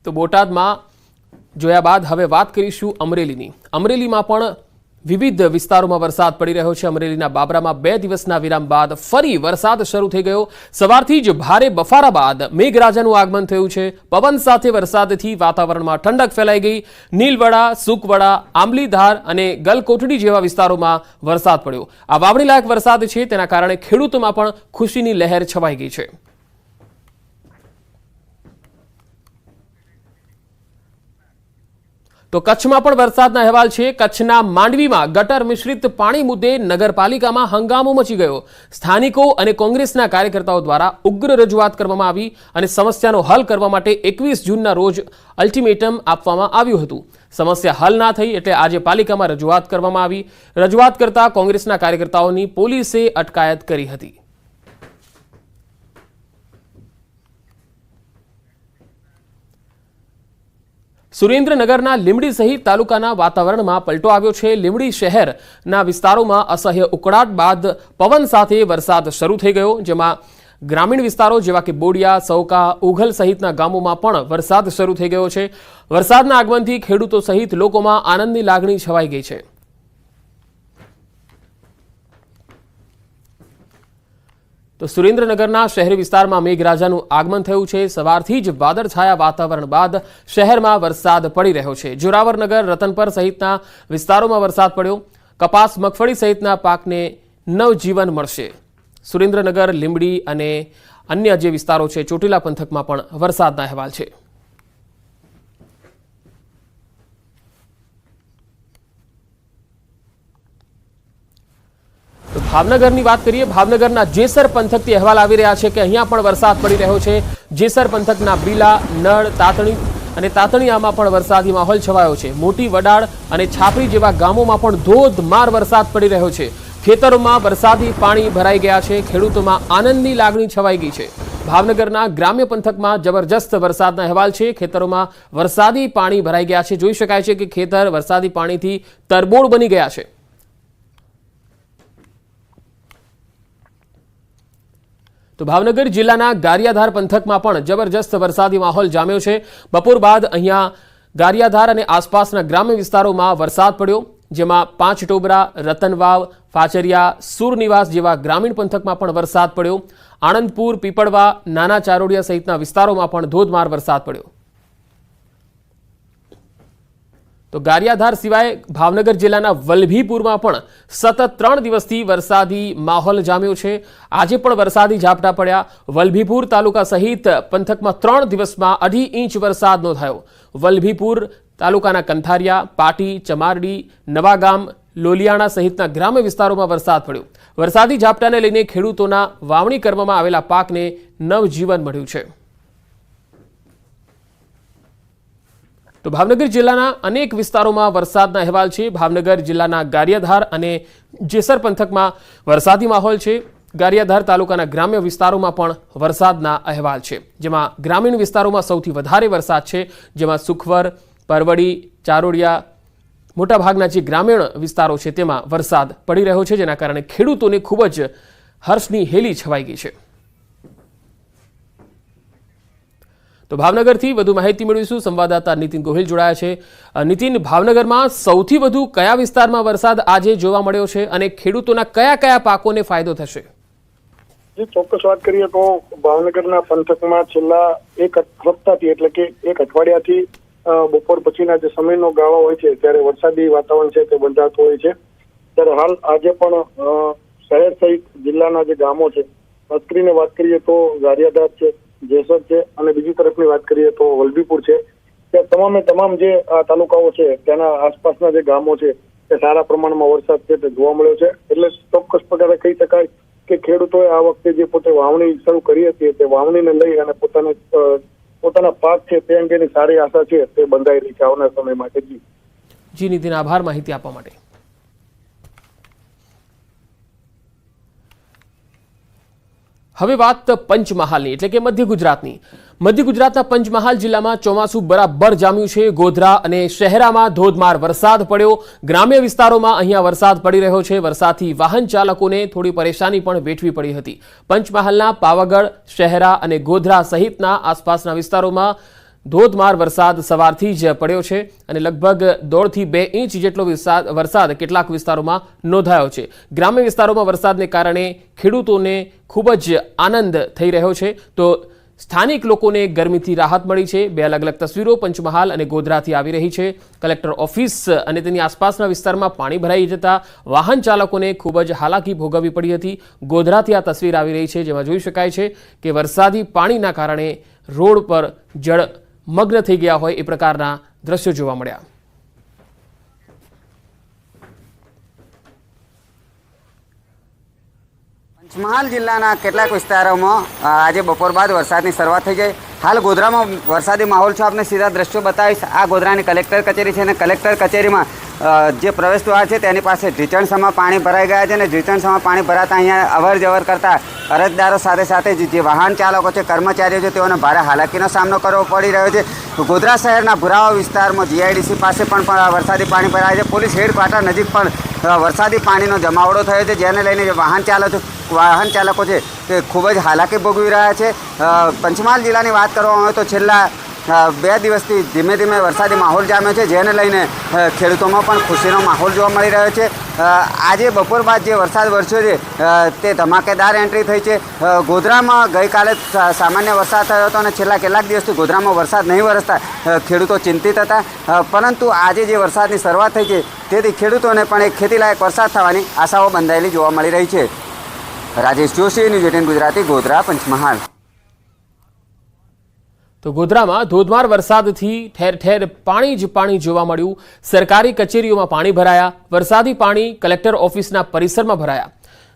તો બોટાદમાં જોયા બાદ હવે વાત કરીશું અમરેલીની. અમરેલીમાં પણ વિવિધ વિસ્તારોમાં વરસાદ પડી રહ્યો છે. અમરેલીના બાબરામાં 2 દિવસના વિરામ બાદ ફરી વરસાદ શરૂ થઈ ગયો. સવારથી જ ભારે બફારા બાદ મેઘરાજાનું આગમન થયું છે. પવન સાથે વરસાદથી વાતાવરણમાં ઠંડક ફેલાઈ ગઈ. નીલવડા, સુકવડા, આંબલીધાર અને ગલકોટડી જેવા વિસ્તારોમાં વરસાદ પડ્યો. આ વાવણી લાયક વરસાદ છે, તેના કારણે ખેડૂતોમાં પણ ખુશીની લહેર છવાઈ ગઈ છે. તો કચ્છમાં પણ વરસાદના અહેવાલ છે. કચ્છના માંડવીમાં ગટર મિશ્રિત પાણી મુદ્દે નગરપાલિકામાં હંગામો મચી ગયો. સ્થાનિકો અને કોંગ્રેસના કાર્યકર્તાઓ દ્વારા ઉગ્ર રજૂઆત કરવામાં આવી અને સમસ્યાનો હલ કરવા માટે 21 જૂનના રોજ અલ્ટિમેટમ આપવામાં આવ્યું હતું. સમસ્યા હલ ના થઈ એટલે આજે પાલિકામાં રજૂઆત કરવામાં આવી. રજૂઆત કરતા કોંગ્રેસના કાર્યકર્તાઓની પોલીસે અટકાયત કરી હતી. સુરેન્દ્રનગરના લીંબડી સહિત તાલુકાના વાતાવરણમાં પલટો આવ્યો છે. લીંબડી શહેરના વિસ્તારોમાં અસહ્ય ઉકળાટ બાદ પવન સાથે વરસાદ શરૂ થઈ ગયો, જેમાં ગ્રામીણ વિસ્તારો જેવા કે બોડિયા, સૌકા, ઉઘલ સહિતના ગામોમાં પણ વરસાદ શરૂ થઈ ગયો છે. વરસાદના આગમનથી ખેડૂતો સહિત લોકોમાં આનંદની લાગણી છવાઈ ગઈ છે. તો સુરેન્દ્રનગરના શહેરી વિસ્તારમાં મેઘરાજાનું આગમન થયું છે. સવારથી જ વાદળછાયા વાતાવરણ બાદ શહેરમાં વરસાદ પડી રહ્યો છે. જોરાવરનગર, રતનપર સહિતના વિસ્તારોમાં વરસાદ પડ્યો. કપાસ, મગફળી સહિતના પાકને નવજીવન મળશે. સુરેન્દ્રનગર, લીંબડી અને અન્ય જે વિસ્તારો છે ચોટીલા પંથકમાં પણ વરસાદના અહેવાલ છે. ભાવનગરની વાત કરીએ. ભાવનગરના જેસર પંથકથી અહેવાલ આવી રહ્યા છે કે અહીંયા પણ વરસાદ પડી રહ્યો છે. જેસર પંથકના બીલા, નળ, તાતણી અને તાતણીયામાં પણ વરસાદી માહોલ છવાયો છે. મોટી વડાળ અને છાપરી જેવા ગામોમાં પણ ધોધમાર વરસાદ પડી રહ્યો છે. ખેતરોમાં વરસાદી પાણી ભરાઈ ગયા છે. ખેડૂતોમાં આનંદની લાગણી છવાઈ ગઈ છે. ભાવનગરના ગ્રામ્ય પંથકમાં જબરજસ્ત વરસાદના અહેવાલ છે. ખેતરોમાં વરસાદી પાણી ભરાઈ ગયા છે. જોઈ શકાય છે કે ખેતર વરસાદી પાણીથી તરબોળ બની ગયા છે. તો ભાવનગર જિલ્લાના ગારિયાધાર પંથકમાં પણ જબરજસ્ત વરસાદી માહોલ જામ્યો છે. બપોર બાદ અહીંયા ગારિયાધાર અને આસપાસના ગ્રામ્ય વિસ્તારોમાં વરસાદ પડ્યો, જેમાં પાંચટોબરા, રતનવાવ, ફાચરિયા, સુરનિવાસ જેવા ગ્રામીણ પંથકમાં પણ વરસાદ પડ્યો. આણંદપુર, પીપળવા, નાના ચારોડિયા સહિતના વિસ્તારોમાં પણ ધોધમાર વરસાદ પડ્યો. તો ગારિયાધાર સિવાય ભાવનગર જિલ્લાના વલભીપુરમાં પણ સતત 3 દિવસથી વરસાદી માહોલ જામ્યો છે. આજે પણ વરસાદી ઝાપટા પડ્યા. વલભીપુર તાલુકા સહિત પંથકમાં 3 દિવસમાં 2.5 ઇંચ વરસાદ નોંધાયો. વલભીપુર તાલુકાના કંથારિયા, પાટી, ચમારડી, નવાગામ, લોલિયાણા સહિતના ગ્રામ્ય વિસ્તારોમાં વરસાદ પડ્યો. વરસાદી ઝાપટાને લઈને ખેડૂતોના વાવણી કરવામાં આવેલા પાકને નવજીવન મળ્યું છે. તો ભાવનગર જિલ્લાના અનેક વિસ્તારોમાં વરસાદના અહેવાલ છે. ભાવનગર જિલ્લાના ગારિયાધાર અને જેસર પંથકમાં વરસાદી માહોલ છે. ગારિયાધાર તાલુકાના ગ્રામ્ય વિસ્તારોમાં પણ વરસાદના અહેવાલ છે, જેમાં ગ્રામીણ વિસ્તારોમાં સૌથી વધારે વરસાદ છે, જેમાં સુખવર, પરવડી, ચારોડિયા મોટાભાગના જે ગ્રામીણ વિસ્તારો છે તેમાં વરસાદ પડી રહ્યો છે, જેના કારણે ખેડૂતોને ખૂબ જ હર્ષની હેલી છવાઈ ગઈ છે. તો ભાવનગરથી વધુ માહિતી મેળવીશું. સંવાદદાતા નીતિન ગોહિલ જોડાયા છે. નીતિન, ભાવનગરમાં સૌથી વધુ કયા વિસ્તારમાં વરસાદ આજે જોવા મળ્યો છે અને ખેડૂતોના કયા કયા પાકોને ફાયદો થશે? ચોક્કસ વાત કરીએ તો ભાવનગરના પંથકમાં છેલ્લા એક હપ્તાથી એટલે કે એક અઠવાડિયાથી બપોર પછીના જે સમયનો ગાળો હોય છે ત્યારે વરસાદી વાતાવરણ છે તે બંધાતું હોય છે. ત્યારે હાલ આજે પણ શહેર સહિત જિલ્લાના જે ગામો છે, ખાસ કરીને વાત કરીએ તો ગારિયાધાર છે, જેસર છે અને બીજી તરફની વાત કરીએ તો વલભીપુર છે. ત્યાં તમામે તમામ જે તાલુકાઓ છે તેના આસપાસના જે ગામો છે તે સારા પ્રમાણમાં વરસાદ છે તે જોવા મળ્યો છે. એટલે ચોક્કસ પ્રકારે કહી શકાય કે ખેડૂતોએ આ વખતે જે પોતે વાવણી શરૂ કરી હતી તે વાવણીને લઈ અને પોતાના પાક છે તે અંગેની સારી આશા છે તે બંધાઈ રહી છે આવનાર સમય માટે. જી નીતિન, આભાર માહિતી આપવા માટે. હવે વાત પંચમહાલની એટલે કે મધ્ય ગુજરાતની. મધ્ય ગુજરાતના પંચમહાલ જિલ્લામાં ચોમાસું બરાબર જામ્યું છે. ગોધરા અને શહેરામાં ધોધમાર વરસાદ પડ્યો. ગ્રામ્ય વિસ્તારોમાં અહીંયા વરસાદ પડી રહ્યો છે. વરસાદથી વાહન ચાલકોને થોડી પરેશાની પણ વેઠવી પડી હતી. પંચમહાલના પાવાગઢ, શહેરા અને ગોધરા સહિતના આસપાસના વિસ્તારોમાં ધોધમાર વરસાદ સવારથી જ પડ્યો છે અને લગભગ 1.5 થી 2 ઇંચ જેટલો વરસાદ કેટલાક વિસ્તારોમાં નોંધાયો છે। ગ્રામ્ય વિસ્તારોમાં વરસાદને કારણે ખેડૂતોને ખૂબ જ આનંદ થઈ રહ્યો છે, તો સ્થાનિક લોકોને ગરમીથી રાહત મળી છે। બે અલગ અલગ તસવીરો પંચમહાલ અને ગોધરાથી આવી રહી છે। કલેક્ટર ઓફિસ અને તેની આસપાસના વિસ્તારમાં પાણી ભરાઈ જતા વાહન ચાલકોને ખૂબ જ હાલાકી ભોગવવી પડી હતી। ગોધરાથી આ તસવીર આવી રહી છે, જેમાં જોઈ શકાય છે કે વરસાદી પાણીના કારણે રોડ પર જળમગ્ન થઈ ગયા હોય એ પ્રકારના દ્રશ્યો જોવા મળ્યા। પંચમહાલ જિલ્લાના કેટલાક વિસ્તારોમાં આજે બપોર બાદ વરસાદની શરૂઆત થઈ ગઈ। હાલ ગોધરામાં વરસાદી માહોલ છે, આપને સીધા દ્રશ્યો બતાવીશ। આ ગોધરાની કલેક્ટર કચેરી છે અને કલેક્ટર કચેરીમાં જે પ્રવેશ દ્વાર છે તેની પાસે ઢીચણસમાં પાણી ભરાઈ ગયા છે અને ઢીચણસમાં પાણી ભરાતા અહીંયા અવર જવર કરતા અરજદારો સાથે સાથે જે વાહન ચાલકો છે, કર્મચારીઓ છે, તેઓને ભારે હાલાકીનો સામનો કરવો પડી રહ્યો છે। ગોધરા શહેરના ભુરાવા વિસ્તારમાં જીઆઈડીસી પાસે પણ વરસાદી પાણી ભરાય છે। પોલીસ હેડક્વાર્ટર નજીક પણ વરસાદી પાણીનો જમાવડો થયો છે, જેને લઈને જે વાહન ચાલકો છે તે ખૂબ જ હાલાકી ભોગવી રહ્યા છે। પંચમહાલ જિલ્લાની વાત કરવામાં આવે તો છેલ્લા 2 દિવસથી ધીમે ધીમે વરસાદી માહોલ જામ્યો છે, જેને લઈને ખેડૂતોમાં પણ ખુશીનો માહોલ જોવા મળી રહ્યો છે। આજે બપોર બાદ જે વરસાદ વરસ્યો છે તે ધમાકેદાર એન્ટ્રી થઈ છે। ગોધરામાં ગઈકાલે સામાન્ય વરસાદ થયો હતો અને છેલ્લા કેટલાક દિવસથી ગોધરામાં વરસાદ નહીં વરસતા ખેડૂતો ચિંતિત હતા, પરંતુ આજે જે વરસાદની શરૂઆત થઈ છે તેથી ખેડૂતોને પણ એક ખેતીલાયક વરસાદ થવાની આશાઓ બંધાયેલી જોવા મળી રહી છે। રાજેશ જોશી, ન્યૂઝ 18 ગુજરાતી, ગોધરા, પંચમહાલ। તો ગોધરામાં ધોધમાર વરસાદથી ઠેર ઠેર પાણી જ પાણી જોવા મળ્યું। સરકારી કચેરીઓમાં પાણી ભરાયા, વરસાદી પાણી કલેક્ટર ઓફિસના પરિસરમાં ભરાયા।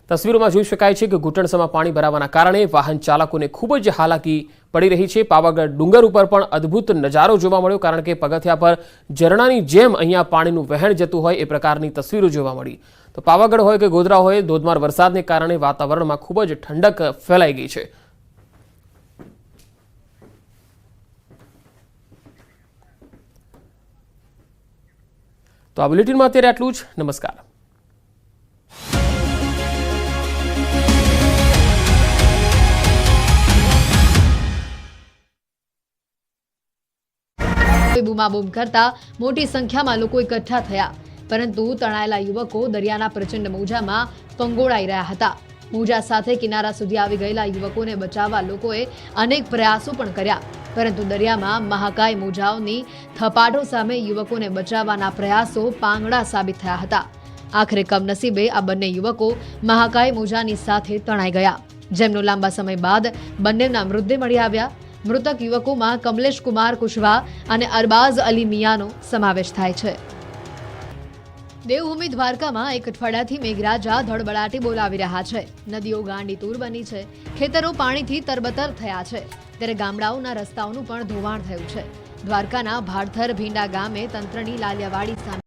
તસવીરોમાં જોઈ શકાય છે કે ઘૂંટણસમાં પાણી ભરાવાના કારણે વાહન ચાલકોને ખૂબ જ હાલાકી પડી રહી છે। પાવાગઢ ડુંગર ઉપર પણ અદ્ભુત નજારો જોવા મળ્યો, કારણ કે પગથિયા પર ઝરણાની જેમ અહીંયા પાણીનું વહેણ જતું હોય એ પ્રકારની તસવીરો જોવા મળી। તો પાવાગઢ હોય કે ગોધરા હોય, ધોધમાર વરસાદને કારણે વાતાવરણમાં ખૂબ જ ઠંડક ફેલાઈ ગઈ છે। તો આ બુલેટિનમાં અત્યારે આટલું જ। નમસ્કાર। બૂમાબૂમ કરતા મોટી સંખ્યામાં લોકો એકઠા થયા, પરંતુ તણાયેલા યુવકો દરિયાના પ્રચંડ મોજામાં પંગોળાઈ રહ્યા હતા। મોજા સાથે કિનારા સુધી આવી ગયેલા યુવકોને બચાવવા લોકોએ અનેક પ્રયાસો પણ કર્યા, પરંતુ દરિયામાં મહાકાય મોજાઓની થપાટો સામે યુવકોને બચાવવાના પ્રયાસો પાંગડા સાબિત થયા હતા। આખરે કમનસીબે આ બંને યુવકો મહાકાય મોજાની સાથે તણાઈ ગયા, જેમનો લાંબા સમય બાદ બંનેના મૃતદેહ મળી આવ્યા। મૃતક યુવકોમાં કમલેશ કુમાર કુશવાહ અને અરબાઝ અલી મિયાનો સમાવેશ થાય છે। દેવભૂમિ દ્વારકામાં એક અઠવાડિયાથી મેઘરાજા ધડબડાટી બોલાવી રહ્યા છે। નદીઓ ગાંડીતૂર બની છે, ખેતરો પાણીથી તરબતર થયા છે, ત્યારે ગામડાઓના રસ્તાઓનું પણ ધોવાણ થયું છે। દ્વારકાના ભાડથર ભીંડા ગામે તંત્રની લાલિયાવાડી સામે